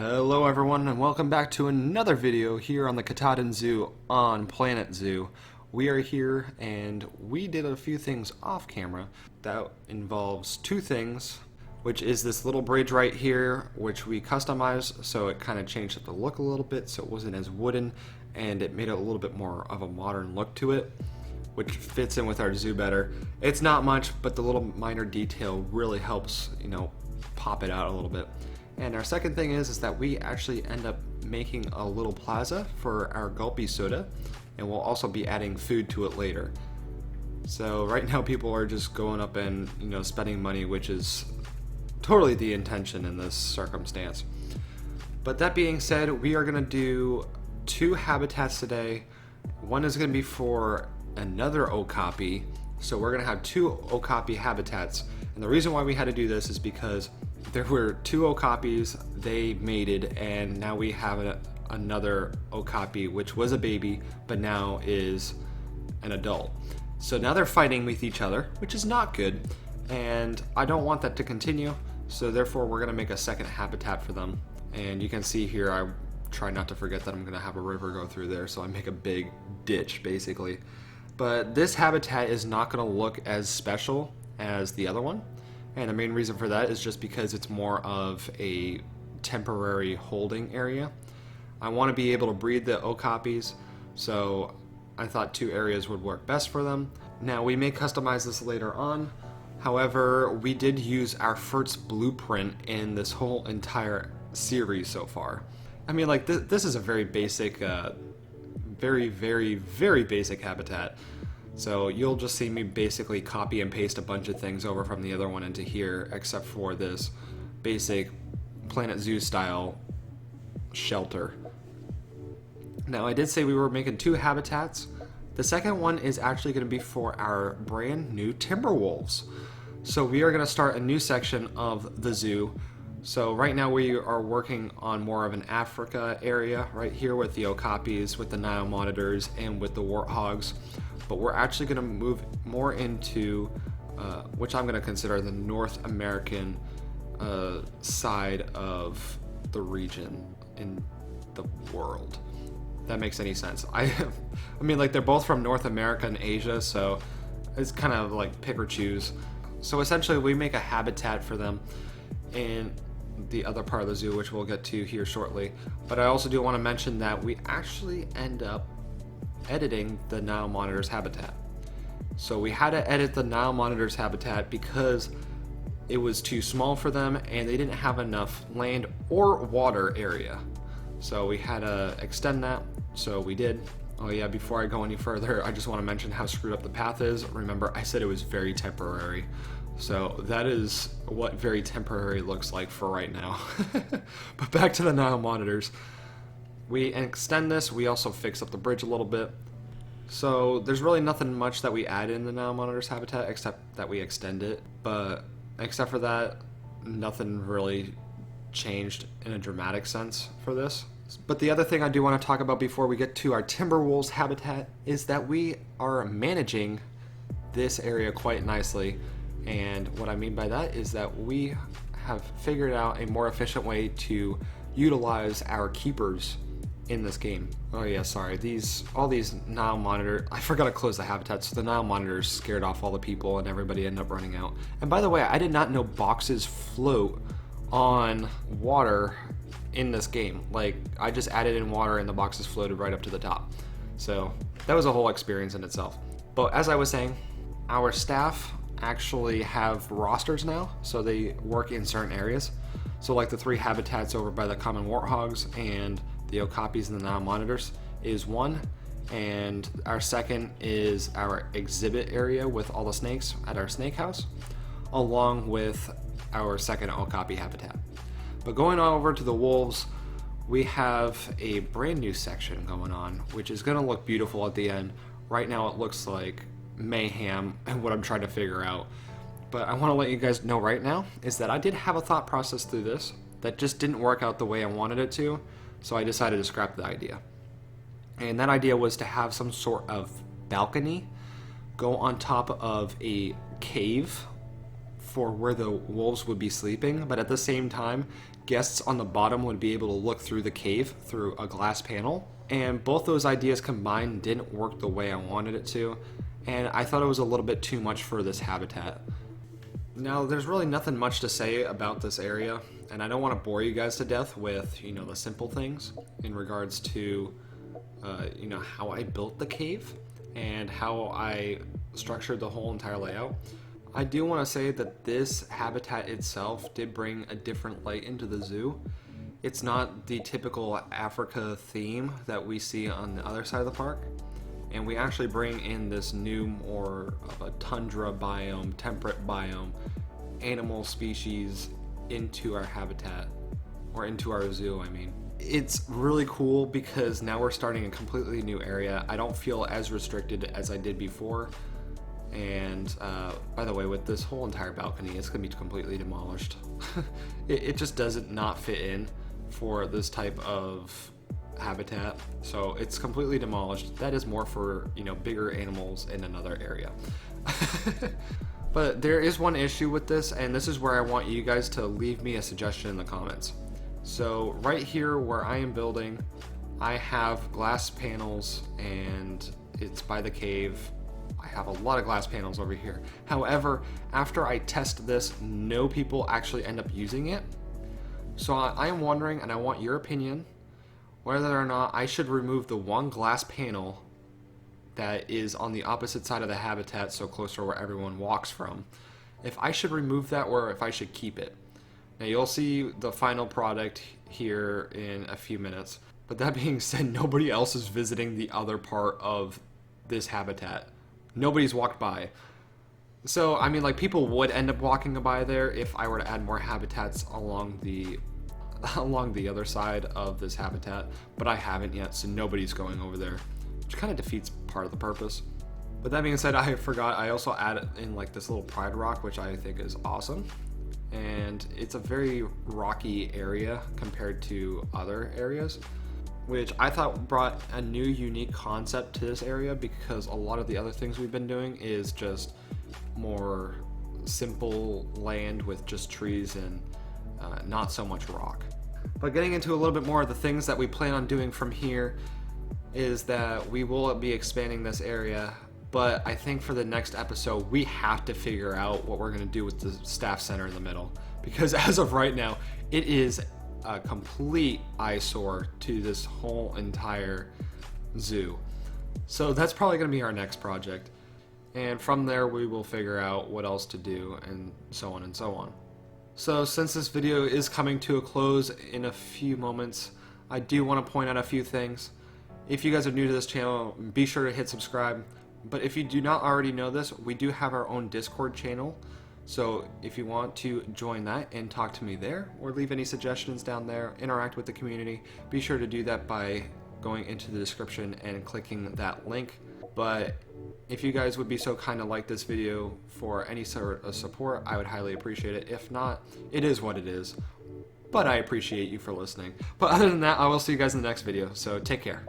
Hello everyone and welcome back to another video here on the Katahdin Zoo on Planet Zoo. We are here and we did a few things off camera that involves two things, which is this little bridge right here which we customized so it kind of changed up the look a little bit so it wasn't as wooden and it made it a little bit more of a modern look to it, which fits in with our zoo better. It's not much, but the little minor detail really helps, pop it out a little bit. And our second thing is that we actually end up making a little plaza for our gulpy soda, and we'll also be adding food to it later. So right now people are just going up and spending money, which is totally the intention in this circumstance. But that being said, we are going to do two habitats today. One is going to be for another Okapi, so we're going to have two Okapi habitats. And the reason why we had to do this is because there were two Okapis, they mated, and now we have another Okapi, which was a baby, but now is an adult. So now they're fighting with each other, which is not good, and I don't want that to continue, so therefore we're going to make a second habitat for them. And you can see here, I try not to forget that I'm going to have a river go through there, so I make a big ditch, basically. But this habitat is not going to look as special as the other one. And the main reason for that is just because it's more of a temporary holding area. I want to be able to breed the Okapis, so I thought two areas would work best for them. Now we may customize this later on. However, we did use our first blueprint in this whole entire series so far. I mean, like, this is a very basic, very basic habitat. So you'll just see me basically copy and paste a bunch of things over from the other one into here, except for this basic Planet Zoo style shelter. Now I did say we were making two habitats. The second one is actually going to be for our brand new timber wolves. So we are going to start a new section of the zoo. So right now we are working on more of an Africa area right here with the Okapis, with the Nile Monitors, and with the warthogs. But we're actually going to move more into, which I'm going to consider the North American side of the region in the world. If that makes any sense. I mean, like, they're both from North America and Asia, so it's kind of like pick or choose. So essentially we make a habitat for them in the other part of the zoo, which we'll get to here shortly. But I also do want to mention that we actually end up editing the Nile Monitors habitat. So we had to edit the Nile Monitors habitat because it was too small for them and they didn't have enough land or water area. So we had to extend that, so we did. Oh yeah, before I go any further, I just want to mention how screwed up the path is. Remember, I said it was very temporary. So that is what very temporary looks like for right now. But back to the Nile Monitors. We extend this, we also fix up the bridge a little bit. So there's really nothing much that we add in the Nile Monitors habitat except that we extend it. But except for that, nothing really changed in a dramatic sense for this. But the other thing I do want to talk about before we get to our timber wolves habitat is that we are managing this area quite nicely. And what I mean by that is that we have figured out a more efficient way to utilize our keepers in this game. Oh yeah, sorry, all these Nile Monitors, I forgot to close the habitat, so the Nile Monitors scared off all the people and everybody ended up running out. And by the way, I did not know boxes float on water in this game. Like, I just added in water and the boxes floated right up to the top. So that was a whole experience in itself. But as I was saying, our staff actually have rosters now, so they work in certain areas. So like the three habitats over by the common warthogs and the Okapis and the Nile Monitors is one, and our second is our exhibit area with all the snakes at our snake house, along with our second Okapi habitat. But going on over to the wolves, we have a brand new section going on, which is going to look beautiful at the end. Right now it looks like mayhem and what I'm trying to figure out. But I want to let you guys know right now is that I did have a thought process through this that just didn't work out the way I wanted it to, so I decided to scrap the idea. And that idea was to have some sort of balcony go on top of a cave for where the wolves would be sleeping, but at the same time guests on the bottom would be able to look through the cave through a glass panel. And both those ideas combined didn't work the way I wanted it to, and I thought it was a little bit too much for this habitat. Now, there's really nothing much to say about this area, and I don't want to bore you guys to death with, the simple things in regards to, how I built the cave and how I structured the whole entire layout. I do want to say that this habitat itself did bring a different light into the zoo. It's not the typical Africa theme that we see on the other side of the park, and we actually bring in this new, more of a tundra biome, temperate biome, animal species into our habitat, or into our zoo, I mean. It's really cool because now we're starting a completely new area. I don't feel as restricted as I did before. And by the way, with this whole entire balcony, it's going to be completely demolished. It just doesn't not fit in for this type of habitat, so it's completely demolished. That is more for bigger animals in another area. But there is one issue with this, and this is where I want you guys to leave me a suggestion in the comments. So right here where I am building, I have glass panels, and it's by the cave. I have a lot of glass panels over here. However, after I test this, no people actually end up using it. So I am wondering, and I want your opinion, whether or not I should remove the one glass panel that is on the opposite side of the habitat, so close to where everyone walks from. If I should remove that or if I should keep it. Now you'll see the final product here in a few minutes. But that being said, nobody else is visiting the other part of this habitat. Nobody's walked by. So, I mean, people would end up walking by there if I were to add more habitats along the other side of this habitat, but I haven't yet, so nobody's going over there, which kind of defeats part of the purpose. But that being said, I forgot, I also added in this little pride rock, which I think is awesome. And it's a very rocky area compared to other areas, which I thought brought a new unique concept to this area, because a lot of the other things we've been doing is just more simple land with just trees and not so much rock. But getting into a little bit more of the things that we plan on doing from here is that we will be expanding this area, but I think for the next episode we have to figure out what we're going to do with the staff center in the middle, because as of right now it is a complete eyesore to this whole entire zoo. So that's probably going to be our next project, and from there we will figure out what else to do, and so on and so on. So since this video is coming to a close in a few moments, I do want to point out a few things. If you guys are new to this channel, be sure to hit subscribe. But if you do not already know this, we do have our own Discord channel. So if you want to join that and talk to me there, or leave any suggestions down there, interact with the community, be sure to do that by going into the description and clicking that link. But if you guys would be so kind to like this video for any sort of support, I would highly appreciate it. If not, it is what it is. But I appreciate you for listening. But other than that, I will see you guys in the next video, so take care.